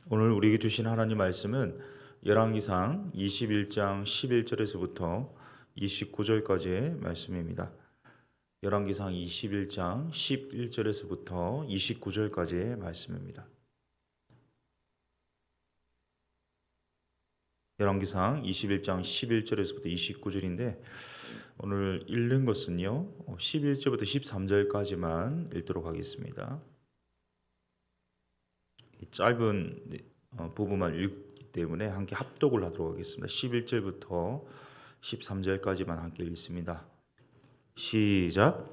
오늘 우리에게 주신 하나님 말씀은 열왕기상 21장 11절에서부터 29절까지의 말씀입니다. 열왕기상 21장 11절에서부터 29절까지의 말씀입니다. 열왕기상 21장 11절에서부터 29절인데 오늘 읽는 것은요 11절부터 13절까지만 읽도록 하겠습니다. 짧은 부분만 읽기 때문에 함께 합독을 하도록 하겠습니다. 11절부터 13절까지만 함께 읽습니다. 시작.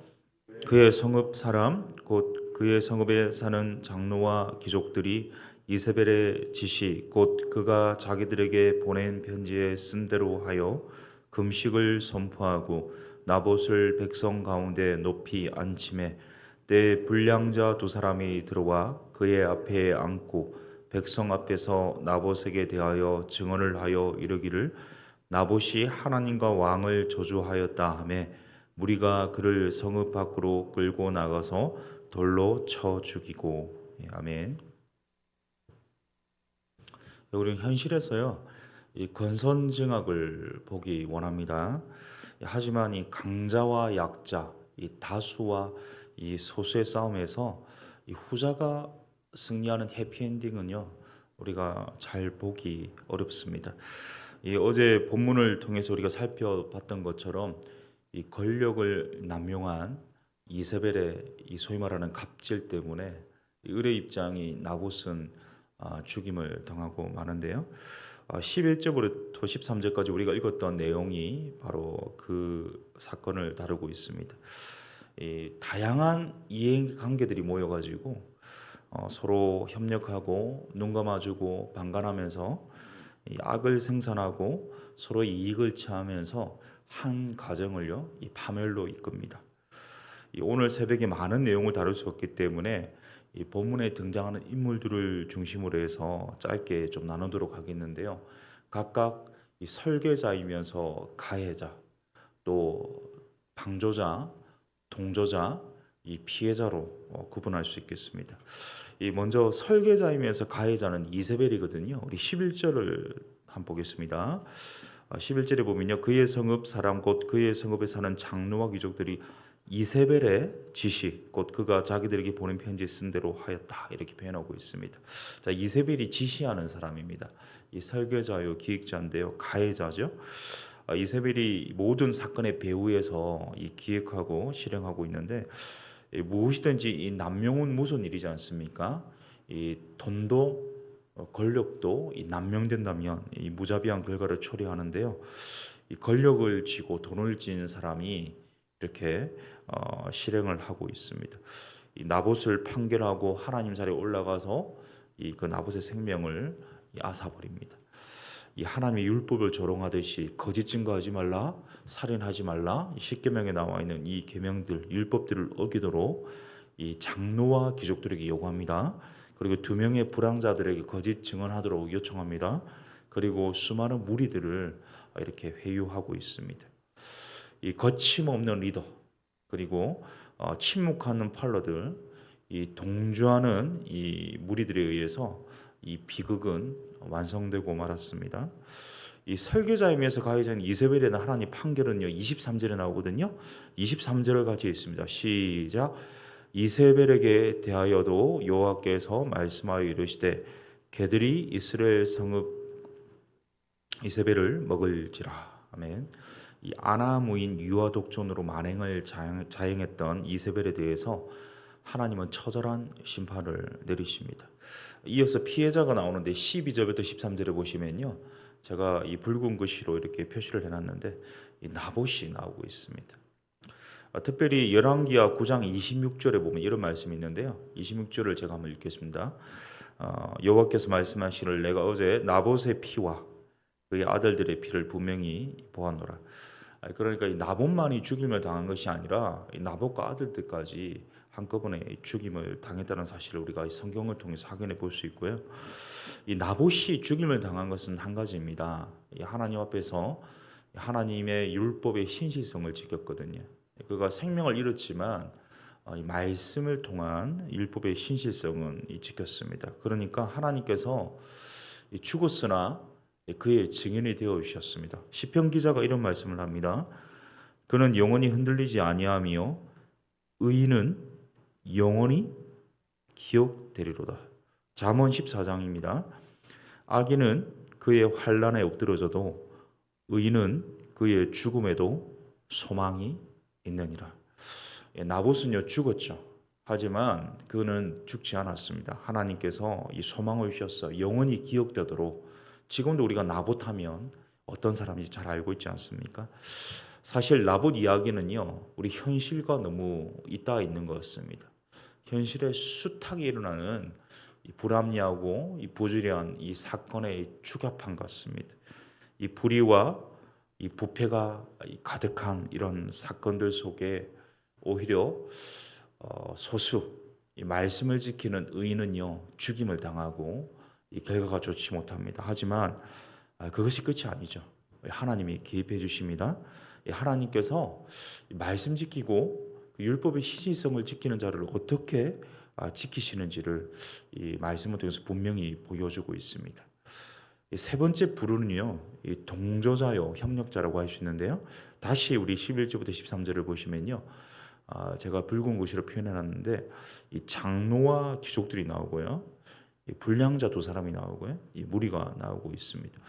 그의 성읍 사람 곧 그의 성읍에 사는 장로와 귀족들이 이세벨의 지시 곧 그가 자기들에게 보낸 편지에 쓴 대로 하여 금식을 선포하고 나봇을 백성 가운데 높이 앉히매 때 불량자 두 사람이 들어와 그의 앞에 앉고 백성 앞에서 나봇에게 대하여 증언을 하여 이르기를 나봇이 하나님과 왕을 저주하였다 하매 무리가 그를 성읍 밖으로 끌고 나가서 돌로 쳐 죽이고. 아멘. 우리는 현실에서요 이 권선징악을 보기 원합니다. 하지만 이 강자와 약자, 이 다수와 이 소수의 싸움에서 이 후자가 승리하는 해피엔딩은요 우리가 잘 보기 어렵습니다. 이 어제 본문을 통해서 우리가 살펴봤던 것처럼 이 권력을 남용한 이세벨의 이 소위 말하는 갑질 때문에 이 을의 입장이 나봇은 죽임을 당하고 마는데요. 11절부터 13절까지 우리가 읽었던 내용이 바로 그 사건을 다루고 있습니다. 이 다양한 이해관계들이 모여가지고 서로 협력하고 눈 감아주고 방관하면서 이 악을 생산하고 서로 이익을 취하면서 한 가정을요 이 파멸로 이끕니다. 오늘 새벽에 많은 내용을 다룰 수 없기 때문에 이 본문에 등장하는 인물들을 중심으로 해서 짧게 좀 나누도록 하겠는데요. 각각 이 설계자이면서 가해자, 또 방조자, 동조자, 이 피해자로 구분할 수 있겠습니다. 이 먼저 설계자이면서 가해자는 이세벨이거든요. 우리 11절을 한번 보겠습니다. 11절에 보면요. 그의 성읍 사람 곧 그의 성읍에 사는 장로와 귀족들이 이세벨의 지시 곧 그가 자기들에게 보낸 편지에 쓴 대로 하였다 이렇게 표현하고 있습니다. 자, 이세벨이 지시하는 사람입니다. 이 설계자요 기획자인데요. 가해자죠. 이세벨이 모든 사건의 배후에서 이 기획하고 실행하고 있는데 무엇이든지 이 남용은 무슨 일이지 않습니까? 이 돈도 권력도 이 남용된다면 이 무자비한 결과를 초래하는데요. 이 권력을 쥐고 돈을 쥔 사람이 이렇게 실행을 하고 있습니다. 이 나봇을 판결하고 하나님 자리에 올라가서 그 나봇의 생명을 앗아버립니다. 이 하나님의 율법을 조롱하듯이 거짓 증거하지 말라, 살인하지 말라, 십계명에 나와 있는 이 계명들, 율법들을 어기도록 이 장로와 귀족들에게 요구합니다. 그리고 두 명의 불황자들에게 거짓 증언하도록 요청합니다. 그리고 수많은 무리들을 이렇게 회유하고 있습니다. 이 거침없는 리더, 그리고 침묵하는 팔러들, 이 동조하는 이 무리들에 의해서 이 비극은 완성되고 말았습니다. 이 설계자이면서 가해자인 이세벨의 하나님 판결은요 23절에 나오거든요. 23절을 같이 읽습니다. 시작. 이세벨에게 대하여도 여호와께서 말씀하여 이르시되 개들이 이스라엘 성읍 이세벨을 먹을지라. 아멘. 이 아나무인 유아 독존으로 만행을 자행했던 이세벨에 대해서 하나님은 처절한 심판을 내리십니다. 이어서 피해자가 나오는데 12절부터 13절에 보시면요. 제가 이 붉은 글씨로 이렇게 표시를 해놨는데 이 나봇이 나오고 있습니다. 특별히 열왕기하 9장 26절에 보면 이런 말씀이 있는데요. 26절을 제가 한번 읽겠습니다. 여호와께서 말씀하시기를 내가 어제 나봇의 피와 그의 아들들의 피를 분명히 보았노라. 그러니까 이 나봇만이 죽임을 당한 것이 아니라 이 나봇과 아들들까지 한꺼번에 죽임을 당했다는 사실을 우리가 이 성경을 통해서 확인해 볼 수 있고요. 이 나봇이 죽임을 당한 것은 한 가지입니다. 이 하나님 앞에서 하나님의 율법의 신실성을 지켰거든요. 그가 생명을 잃었지만 이 말씀을 통한 율법의 신실성은 지켰습니다. 그러니까 하나님께서 죽었으나 그의 증인이 되어 주셨습니다. 시편 기자가 이런 말씀을 합니다. 그는 영원히 흔들리지 아니하며 의인은 영원히 기억되리로다. 잠언 14장입니다. 악인은 그의 환난에 엎드러져도 의인은 그의 죽음에도 소망이 있느니라. 나봇은요 죽었죠. 하지만 그는 죽지 않았습니다. 하나님께서 이 소망을 주셔서 영원히 기억되도록 지금도 우리가 나봇하면 어떤 사람인지 잘 알고 있지 않습니까? 사실 나봇 이야기는요 우리 현실과 너무 잇따라 있는 것 같습니다. 현실에 숱하게 일어나는 이 불합리하고 이 부주의한 이 사건의 축약판 같습니다. 이 불의와 이 부패가 가득한 이런 사건들 속에 오히려 소수 이 말씀을 지키는 의인은요 죽임을 당하고 이 결과가 좋지 못합니다. 하지만 그것이 끝이 아니죠. 하나님이 개입해 주십니다. 하나님께서 말씀 지키고 율법의 신실성을 지키는 자를 어떻게 지키시는지를 이 말씀을 통해서 분명히 보여주고 있습니다. 세 번째 부르는요, 이 동조자요, 협력자라고 할 수 있는데요. 다시 우리 11절부터 13절을 보시면요, 제가 붉은 글씨로 표현해놨는데 이 장로와 귀족들이 나오고요, 이 불량자 두 사람이 나오고요, 이 무리가 나오고 있습니다.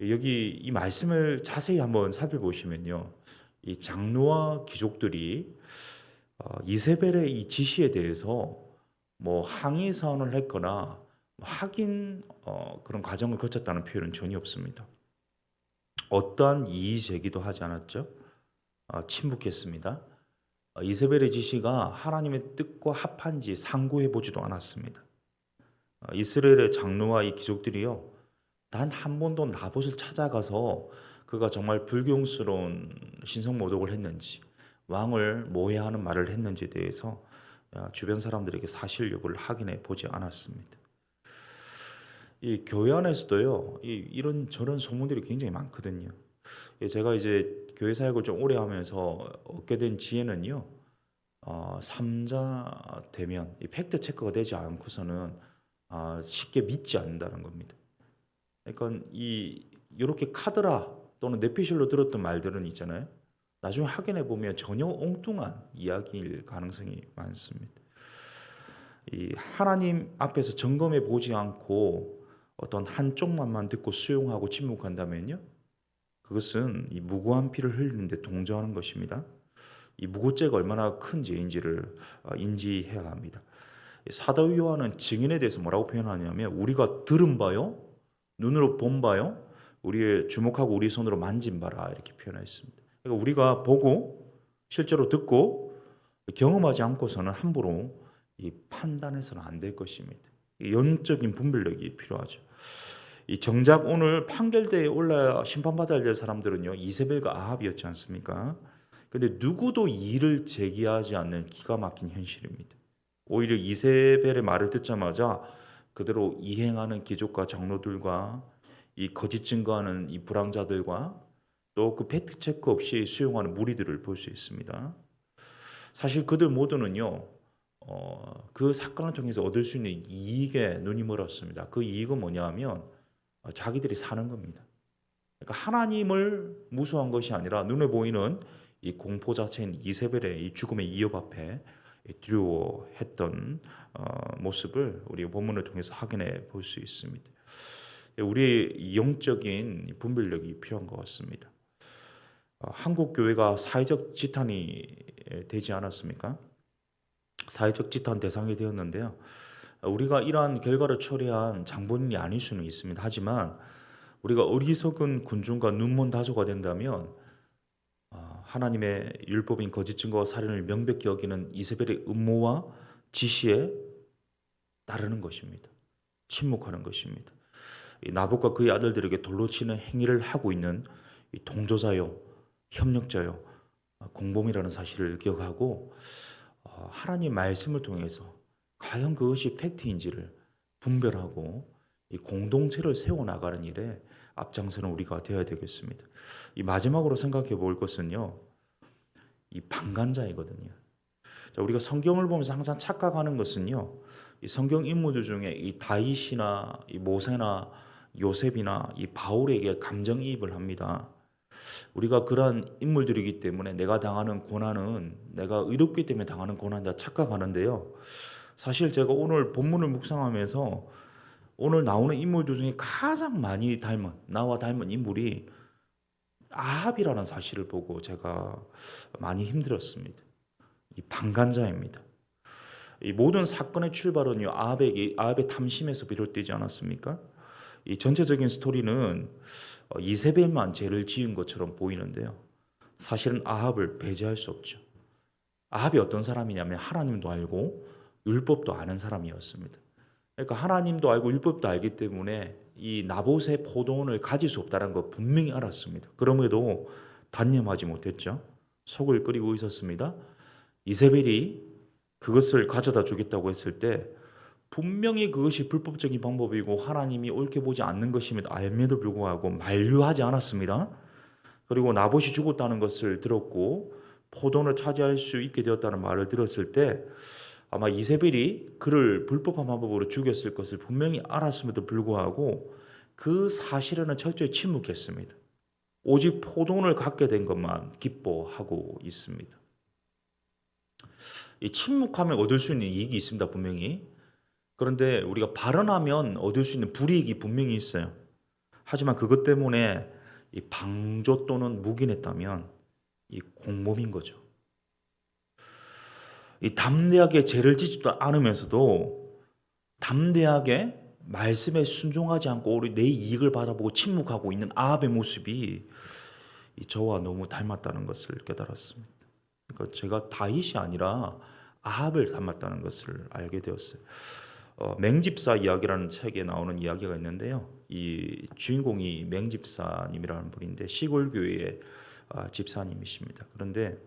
여기 이 말씀을 자세히 한번 살펴보시면요, 이 장로와 귀족들이 이세벨의 이 지시에 대해서 뭐 항의 사원을 했거나 확인 그런 과정을 거쳤다는 표현은 전혀 없습니다. 어떠한 이의 제기도 하지 않았죠. 침묵했습니다. 이세벨의 지시가 하나님의 뜻과 합한지 상고해 보지도 않았습니다. 이스라엘의 장로와 이 귀족들이요 단 한 번도 나봇을 찾아가서 그가 정말 불경스러운 신성 모독을 했는지 왕을 모해하는 말을 했는지에 대해서 주변 사람들에게 사실 여부를 확인해 보지 않았습니다. 이 교회 안에서도요 이런 저런 소문들이 굉장히 많거든요. 제가 이제 교회 사역을 좀 오래 하면서 얻게 된 지혜는요, 삼자 대면 이 팩트 체크가 되지 않고서는 쉽게 믿지 않는다는 겁니다. 그러니까 이렇게 카더라 또는 뇌피셜로 들었던 말들은 있잖아요. 나중에 확인해 보면 전혀 엉뚱한 이야기일 가능성이 많습니다. 이 하나님 앞에서 점검해 보지 않고 어떤 한쪽만만 듣고 수용하고 침묵한다면요, 그것은 이 무고한 피를 흘리는데 동조하는 것입니다. 이 무고죄가 얼마나 큰 죄인지를 인지해야 합니다. 사도 요한은 증인에 대해서 뭐라고 표현하냐면 우리가 들은 바요, 눈으로 본 바요, 우리의 주목하고 우리 손으로 만진 바라 이렇게 표현했습니다. 그러니까 우리가 보고 실제로 듣고 경험하지 않고서는 함부로 이 판단해서는 안 될 것입니다. 영적인 분별력이 필요하죠. 이 정작 오늘 판결대에 올라 심판받아야 될 사람들은요 이세벨과 아합이었지 않습니까? 근데 누구도 이의를 제기하지 않는 기가 막힌 현실입니다. 오히려 이세벨의 말을 듣자마자 그대로 이행하는 귀족과 장로들과 이 거짓 증거하는 이 불황자들과 또 그 팩트 체크 없이 수용하는 무리들을 볼 수 있습니다. 사실 그들 모두는요 그 사건을 통해서 얻을 수 있는 이익에 눈이 멀었습니다. 그 이익은 뭐냐 하면 자기들이 사는 겁니다. 그러니까 하나님을 무수한 것이 아니라 눈에 보이는 이 공포 자체인 이세벨의 이 죽음의 위협 앞에 두려워했던 모습을 우리 본문을 통해서 확인해 볼 수 있습니다. 우리의 영적인 분별력이 필요한 것 같습니다. 한국 교회가 사회적 지탄이 되지 않았습니까? 사회적 지탄 대상이 되었는데요. 우리가 이러한 결과를 초래한 장본인이 아닐 수는 있습니다. 하지만 우리가 어리석은 군중과 눈먼 다소가 된다면 하나님의 율법인 거짓 증거와 살인을 명백히 여기는 이세벨의 음모와 지시에 따르는 것입니다. 침묵하는 것입니다. 나봇과 그의 아들들에게 돌로 치는 행위를 하고 있는 동조자요, 협력자요, 공범이라는 사실을 기억하고 하나님 말씀을 통해서 과연 그것이 팩트인지를 분별하고 이 공동체를 세워나가는 일에 앞장서는 우리가 되어야 되겠습니다. 이 마지막으로 생각해 볼 것은요, 이 방관자이거든요. 자, 우리가 성경을 보면서 항상 착각하는 것은요, 이 성경 인물들 중에 이 다윗이나 이 모세나 요셉이나 이 바울에게 감정이입을 합니다. 우리가 그러한 인물들이기 때문에 내가 당하는 고난은 내가 의롭기 때문에 당하는 고난이다 착각하는데요. 사실 제가 오늘 본문을 묵상하면서 오늘 나오는 인물들 중에 가장 많이 닮은, 나와 닮은 인물이 아합이라는 사실을 보고 제가 많이 힘들었습니다. 이 방관자입니다. 이 모든 사건의 출발은요, 아합의 탐심에서 비롯되지 않았습니까? 이 전체적인 스토리는 이세벨만 죄를 지은 것처럼 보이는데요. 사실은 아합을 배제할 수 없죠. 아합이 어떤 사람이냐면 하나님도 알고 율법도 아는 사람이었습니다. 그러니까 하나님도 알고 율법도 알기 때문에 이 나봇의 포도원을 가질 수 없다는 거 분명히 알았습니다. 그럼에도 단념하지 못했죠. 속을 끓이고 있었습니다. 이세벨이 그것을 가져다 주겠다고 했을 때 분명히 그것이 불법적인 방법이고 하나님이 옳게 보지 않는 것임에도 알면도 불구하고 만류하지 않았습니다. 그리고 나봇이 죽었다는 것을 들었고 포도원을 차지할 수 있게 되었다는 말을 들었을 때 아마 이세벨이 그를 불법한 방법으로 죽였을 것을 분명히 알았음에도 불구하고 그 사실에는 철저히 침묵했습니다. 오직 포도원을 갖게 된 것만 기뻐하고 있습니다. 이 침묵하면 얻을 수 있는 이익이 있습니다, 분명히. 그런데 우리가 발언하면 얻을 수 있는 불이익이 분명히 있어요. 하지만 그것 때문에 이 방조 또는 묵인했다면 이 공범인 거죠. 이 담대하게 죄를 짓지도 않으면서도 담대하게 말씀에 순종하지 않고 오히려 내 이익을 바라보고 침묵하고 있는 아합의 모습이 저와 너무 닮았다는 것을 깨달았습니다. 그러니까 제가 다윗이 아니라 아합을 닮았다는 것을 알게 되었어요. 맹집사 이야기라는 책에 나오는 이야기가 있는데요. 이 주인공이 맹집사님이라는 분인데 시골 교회의 집사님이십니다. 그런데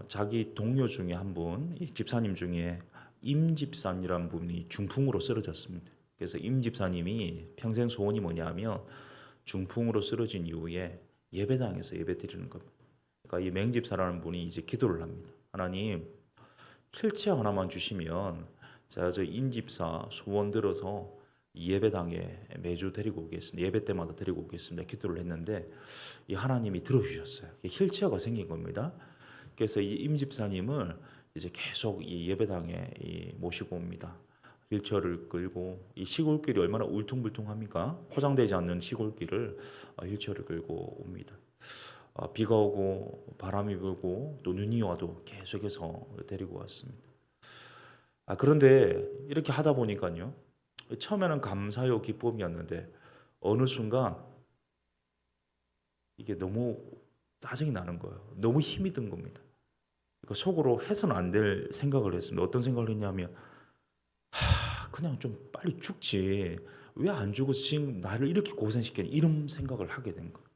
자기 동료 중에 한 분, 이 집사님 중에 임집사님이라는 분이 중풍으로 쓰러졌습니다. 그래서 임집사님이 평생 소원이 뭐냐면 중풍으로 쓰러진 이후에 예배당에서 예배 드리는 겁니다. 그러니까 이 맹집사라는 분이 이제 기도를 합니다. 하나님, 휠체어 하나만 주시면 제가 저 임집사 소원 들어서 예배당에 매주 데리고 오겠습니다. 예배 때마다 데리고 오겠습니다. 기도를 했는데 이 하나님이 들어주셨어요. 휠체어가 생긴 겁니다. 그래서 이 임집사님을 이제 계속 이 예배당에 모시고 옵니다. 휠체어를 끌고 이 시골길이 얼마나 울퉁불퉁합니까? 포장되지 않는 시골길을 휠체어를 끌고 옵니다. 비가 오고 바람이 불고 또 눈이 와도 계속해서 데리고 왔습니다. 그런데 이렇게 하다 보니까요. 처음에는 감사요 기쁨이었는데 어느 순간 이게 너무 짜증이 나는 거예요. 너무 힘이 든 겁니다. 그러니까 속으로 해서는 안 될 생각을 했습니다. 어떤 생각을 했냐면 그냥 좀 빨리 죽지. 왜 안 죽어서 지금 나를 이렇게 고생시키는 이런 생각을 하게 된 거예요.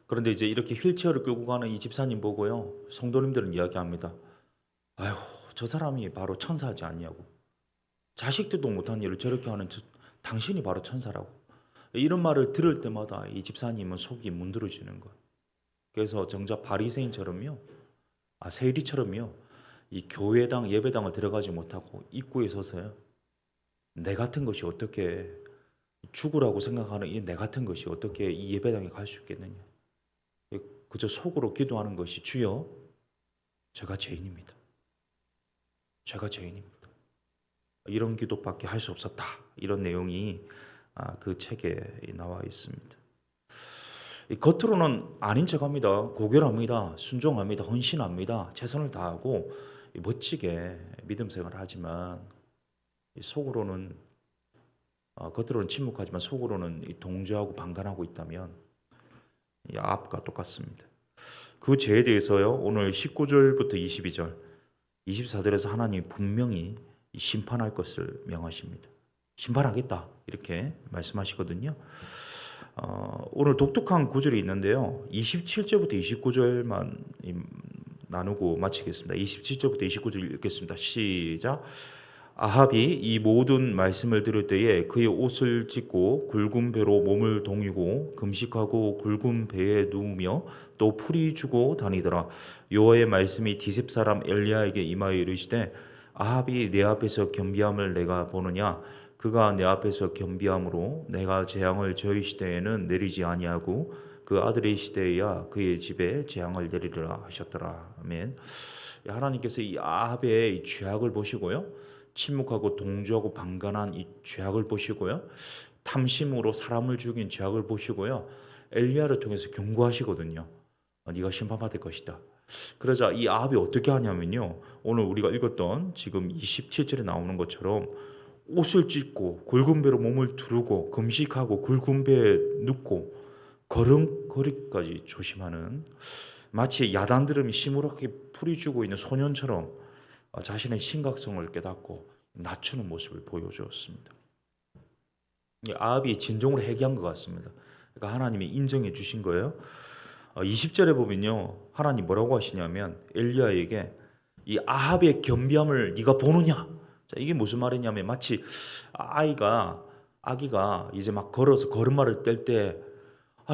그런데 이제 이렇게 휠체어를 끌고 가는 이 집사님 보고요. 성도님들은 이야기합니다. 아휴, 저 사람이 바로 천사지 않냐고. 자식들도 못한 일을 저렇게 하는 당신이 바로 천사라고. 이런 말을 들을 때마다 이 집사님은 속이 문드러지는 거예요. 그래서 정작 바리새인처럼요. 세리처럼요. 이 교회당 예배당을 들어가지 못하고 입구에 서서요. 내 같은 것이 어떻게 죽으라고 생각하는 이 내 같은 것이 어떻게 이 예배당에 갈 수 있겠느냐. 그저 속으로 기도하는 것이 주여 제가 죄인입니다. 제가 죄인입니다. 이런 기도밖에 할 수 없었다. 이런 내용이 그 책에 나와 있습니다. 겉으로는 아닌 척합니다. 고결합니다. 순종합니다. 헌신합니다. 최선을 다하고 멋지게 믿음 생활을 하지만 속으로는 겉으로는 침묵하지만 속으로는 동조하고 방관하고 있다면 이 아합과 똑같습니다. 그 죄에 대해서요. 오늘 19절부터 22절, 24절에서 하나님이 분명히 심판할 것을 명하십니다. 심판하겠다 이렇게 말씀하시거든요. 오늘 독특한 구절이 있는데요. 27절부터 29절만 나누고 마치겠습니다. 27절부터 29절 읽겠습니다. 시작. 아합이 이 모든 말씀을 들을 때에 그의 옷을 찢고 굵은 배로 몸을 동이고 금식하고 굵은 배에 누우며 또 풀이 주고 다니더라. 여호와의 말씀이 디셉 사람 엘리야에게 임하여 이르시되 아합이 내 앞에서 겸비함을 내가 보느냐? 그가 내 앞에서 겸비함으로 내가 재앙을 저희 시대에는 내리지 아니하고 그 아들의 시대에야 그의 집에 재앙을 내리리라 하셨더라. 아멘. 하나님께서 이 아합의 이 죄악을 보시고요, 침묵하고 동조하고 방관한 이 죄악을 보시고요, 탐심으로 사람을 죽인 죄악을 보시고요, 엘리야를 통해서 경고하시거든요. 네가 심판받을 것이다. 그러자 이 아합이 어떻게 하냐면요, 오늘 우리가 읽었던 지금 27절에 나오는 것처럼 옷을 찢고 굵은 배로 몸을 두르고 금식하고 굵은 배에 눕고 걸음걸이까지 조심하는, 마치 야단들음이 시무룩하게 풀이주고 있는 소년처럼 자신의 심각성을 깨닫고 낮추는 모습을 보여주었습니다. 아합이 진정으로 회개한 것 같습니다. 그러니까 하나님이 인정해 주신 거예요. 20절에 보면요, 하나님 뭐라고 하시냐면 엘리야에게 이 아합의 겸비함을 네가 보느냐? 자, 이게 무슨 말이냐면 마치 아기가 이제 막 걸어서 걸음마를 뗄 때,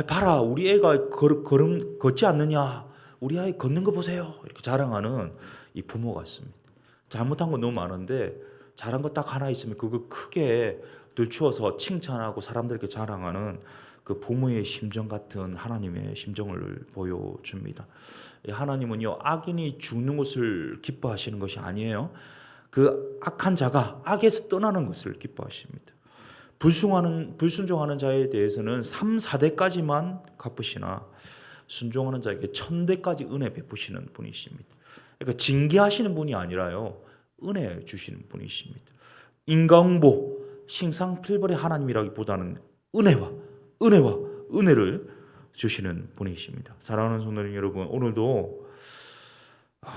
봐라 우리 애가 걸음 걷지 않느냐? 우리 아이 걷는 거 보세요. 이렇게 자랑하는 이 부모 같습니다. 잘못한 건 너무 많은데 잘한 거 딱 하나 있으면 그거 크게 들추어서 칭찬하고 사람들에게 자랑하는 그 부모의 심정 같은 하나님의 심정을 보여줍니다. 하나님은요, 악인이 죽는 것을 기뻐하시는 것이 아니에요. 그 악한 자가 악에서 떠나는 것을 기뻐하십니다. 불순종하는 자에 대해서는 3, 4대까지만 갚으시나 순종하는 자에게 1000대까지 은혜 베푸시는 분이십니다. 그러니까 징계하시는 분이 아니라요, 은혜 주시는 분이십니다. 인강보 신상필벌의 하나님이라기보다는 은혜를 주시는 분이십니다. 사랑하는 성도님 여러분, 오늘도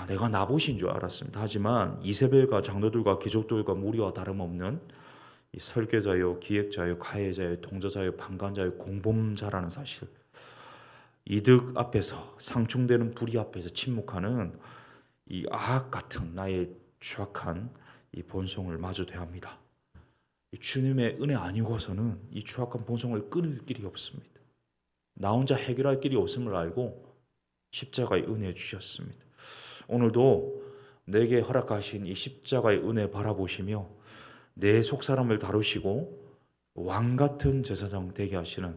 내가 나봇인 줄 알았습니다. 하지만 이세벨과 장로들과 귀족들과 무리와 다름없는 이 설계자요, 기획자요, 가해자요, 동조자요, 방관자요, 공범자라는 사실, 이득 앞에서, 상충되는 불의 앞에서 침묵하는 이 아합 같은 나의 추악한 이 본성을 마주 대합니다. 주님의 은혜 아니고서는 이 추악한 본성을 끊을 길이 없습니다. 나 혼자 해결할 길이 없음을 알고 십자가의 은혜 주셨습니다. 오늘도 내게 허락하신 이 십자가의 은혜 바라보시며 내 속사람을 다루시고 왕 같은 제사장 되게 하시는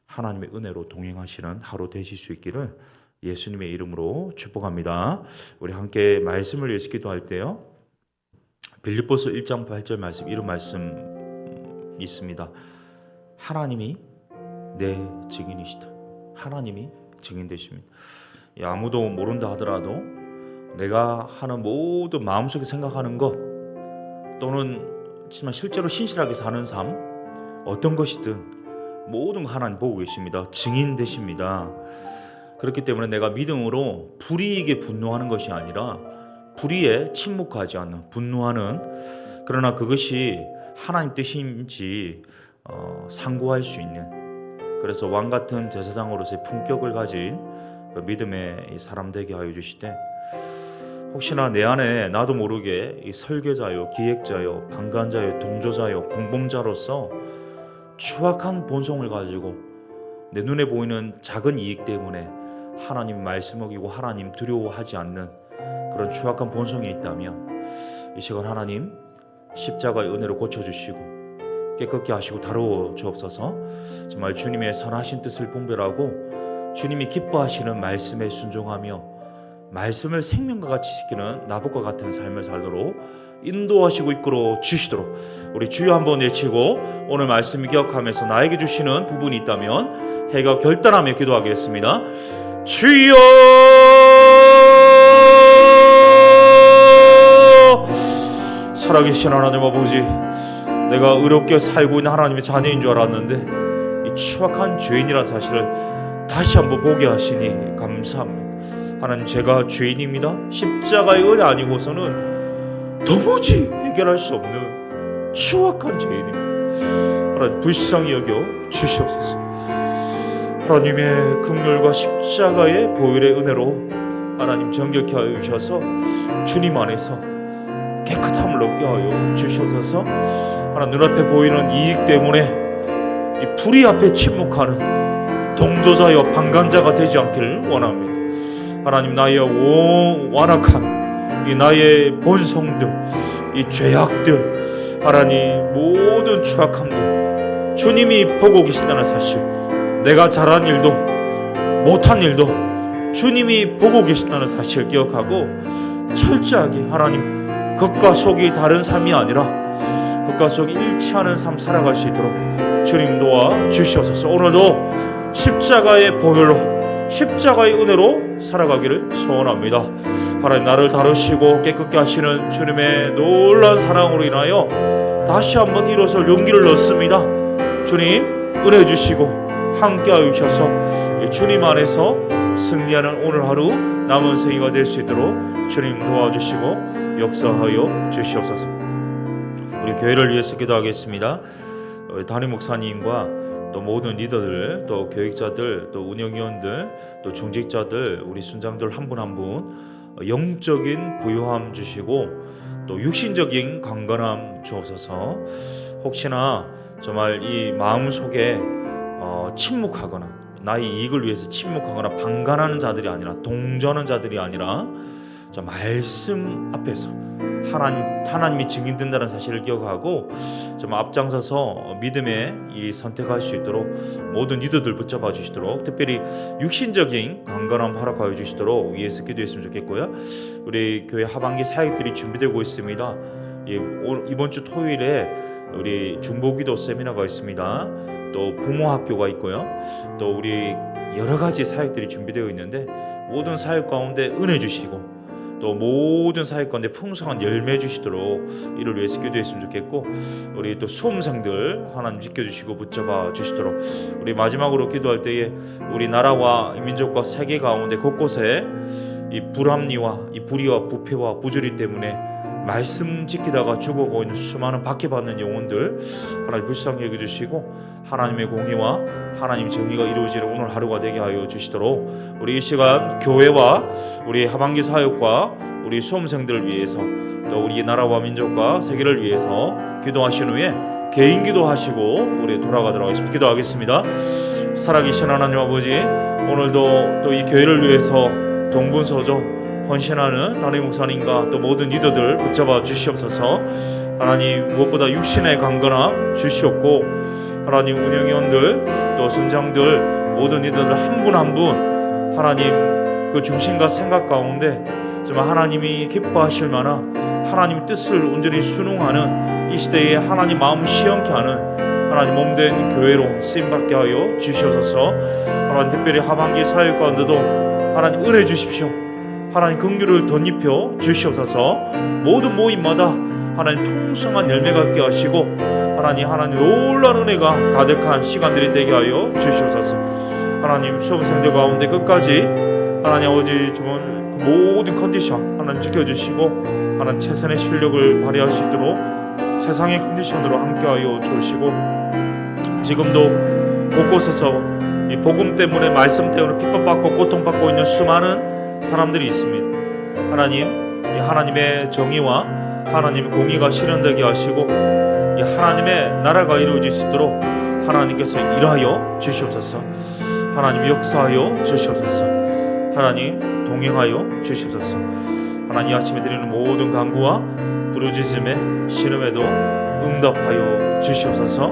하나님의 은혜로 동행하시는 하루 되실 수 있기를 예수님의 이름으로 축복합니다. 우리 함께 말씀을 위해서 기도할 때요, 빌립보서 1장 8절 말씀, 이런 말씀 있습니다. 하나님이 내 증인이시다. 하나님이 증인 되십니다. 아무도 모른다 하더라도 내가 하는 모든 마음속에 생각하는 것, 또는 실제로 신실하게 사는 삶, 어떤 것이든 모든 거 하나님 보고 계십니다. 증인 되십니다. 그렇기 때문에 내가 믿음으로 불이익에 분노하는 것이 아니라 불의에 침묵하지 않는, 분노하는, 그러나 그것이 하나님 뜻인지 상고할 수 있는, 그래서 왕같은 제사장으로서의 품격을 가진 그 믿음의 사람 되게 하여 주시되, 혹시나 내 안에 나도 모르게 이 설계자요, 기획자요, 방관자요, 동조자요, 공범자로서 추악한 본성을 가지고 내 눈에 보이는 작은 이익 때문에 하나님 말씀 어기고 하나님 두려워하지 않는 그런 추악한 본성이 있다면 이 시간 하나님 십자가의 은혜로 고쳐주시고 깨끗게 하시고 다루어 주옵소서. 정말 주님의 선하신 뜻을 분별하고 주님이 기뻐하시는 말씀에 순종하며 말씀을 생명과 같이 지키는 나봇과 같은 삶을 살도록 인도하시고 이끌어 주시도록 우리 주여 한번 외치고 오늘 말씀을 기억하면서 나에게 주시는 부분이 있다면 해가 결단하며 기도하겠습니다. 주여, 살아계신 하나님 아버지, 내가 의롭게 살고 있는 하나님의 자녀인 줄 알았는데 이 추악한 죄인이라는 사실을 다시 한번 보게 하시니 감사합니다. 하나님, 제가 죄인입니다. 십자가의 은혜 아니고서는 도무지 해결할 수 없는 추악한 죄인입니다. 하나님, 불쌍히 여겨 주시옵소서. 하나님의 긍휼과 십자가의 보혈의 은혜로 하나님 정결케 하여 주셔서 주님 안에서 깨끗함을 얻게 하여 주시옵소서. 하나님 눈앞에 보이는 이익 때문에 이 불의 앞에 침묵하는 동조자여 방관자가 되지 않기를 원합니다. 하나님 나의 완악한 이 나의 본성들, 이 죄악들, 하나님 모든 추악함들 주님이 보고 계신다는 사실, 내가 잘한 일도 못한 일도 주님이 보고 계신다는 사실을 기억하고 철저하게 하나님 겉과 속이 다른 삶이 아니라 겉과 속이 일치하는 삶 살아갈 수 있도록 주님 도와 주시옵소서. 오늘도 십자가의 보혈로 십자가의 은혜로 살아가기를 소원합니다. 하나님 나를 다루시고 깨끗게 하시는 주님의 놀라운 사랑으로 인하여 다시 한번 일어설 용기를 얻습니다. 주님 은혜 주시고 함께하여 주셔서 주님 안에서 승리하는 오늘 하루 남은 생애가 될 수 있도록 주님 도와주시고 역사하여 주시옵소서. 우리 교회를 위해서 기도하겠습니다. 우리 담임 목사님과 또 모든 리더들, 또 교육자들, 또 운영위원들, 또 중직자들, 우리 순장들 한 분 한 분 영적인 부유함 주시고 또 육신적인 강건함 주옵소서. 혹시나 정말 이 마음 속에 침묵하거나 나의 이익을 위해서 침묵하거나 방관하는 자들이 아니라 동조하는 자들이 아니라 말씀 앞에서 하나님이 증인된다는 사실을 기억하고 좀 앞장서서 믿음에 이 선택할 수 있도록 모든 리더들 붙잡아 주시도록, 특별히 육신적인 강건함 허락하여 주시도록 위에서 기도했으면 좋겠고요. 우리 교회 하반기 사역들이 준비되고 있습니다. 이번 주 토요일에 우리 중보기도 세미나가 있습니다. 또 부모학교가 있고요. 또 우리 여러 가지 사역들이 준비되어 있는데 모든 사역 가운데 은혜 주시고 또 모든 사역 가운데 풍성한 열매 주시도록 이를 위해서 기도했으면 좋겠고, 우리 또 수험생들 하나님 지켜주시고 붙잡아 주시도록, 우리 마지막으로 기도할 때에 우리 나라와 민족과 세계 가운데 곳곳에 이 불합리와 이 불의와 부패와 부조리 때문에 말씀 지키다가 죽어가고 있는 수많은 박해받는 영혼들 하나님 불쌍히 여겨주시고 하나님의 공의와 하나님 정의가 이루어지는 오늘 하루가 되게 하여 주시도록, 우리 이 시간 교회와 우리 하반기 사역과 우리 수험생들을 위해서 또 우리 나라와 민족과 세계를 위해서 기도하신 후에 개인 기도하시고 우리 돌아가도록 하겠습니다. 기도하겠습니다. 살아계신 하나님 아버지, 오늘도 또 이 교회를 위해서 동분서조 헌신하는 담임 목사님과 또 모든 리더들 붙잡아 주시옵소서. 하나님 무엇보다 육신의 강건함 주시옵고, 하나님 운영위원들 또 순장들 모든 리더들 한 분 한 분 하나님 그 중심과 생각 가운데 정말 하나님이 기뻐하실 만한 하나님 뜻을 온전히 순응하는 이 시대에 하나님 마음을 시원케 하는 하나님 몸된 교회로 쓰임받게 하여 주시옵소서. 하나님 특별히 하반기 사역 가운데도 하나님 은혜 주십시오. 하나님 긍휼을 덧입혀 주시옵소서. 모든 모임마다 하나님 통성한 열매가 있게 하시고 하나님 놀라운 은혜가 가득한 시간들이 되게 하여 주시옵소서. 하나님 수험생들 가운데 끝까지 하나님 아버지 정말 모든 컨디션 하나님 지켜주시고 하나님 최선의 실력을 발휘할 수 있도록 세상의 컨디션으로 함께하여 주시고, 지금도 곳곳에서 이 복음 때문에 말씀 때문에 핍박받고 고통받고 있는 수많은 사람들이 있습니다. 하나님, 이 하나님의 정의와 하나님의 공의가 실현되게 하시고 이 하나님의 나라가 이루어질 수 있도록 하나님께서 일하여 주시옵소서. 하나님 역사하여 주시옵소서. 하나님 동행하여 주시옵소서. 하나님 아침에 드리는 모든 간구와 부르짖음에 신음에도 응답하여 주시옵소서.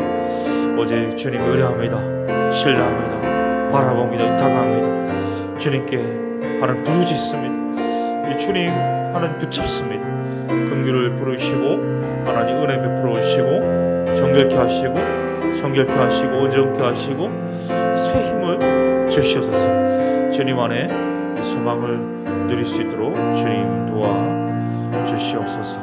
오직 주님 의뢰합니다. 신뢰합니다. 바라봅니다. 다가갑니다. 주님께 하나님 부르짖습니다. 이 주님 하나님 붙잡습니다. 긍휼을 부르시고 하나님 은혜 베풀어 주시고 정결케 하시고 성결케 하시고 온전케 하시고 새 힘을 주시옵소서. 주님 안에 소망을 누릴 수 있도록 주님 도와 주시옵소서.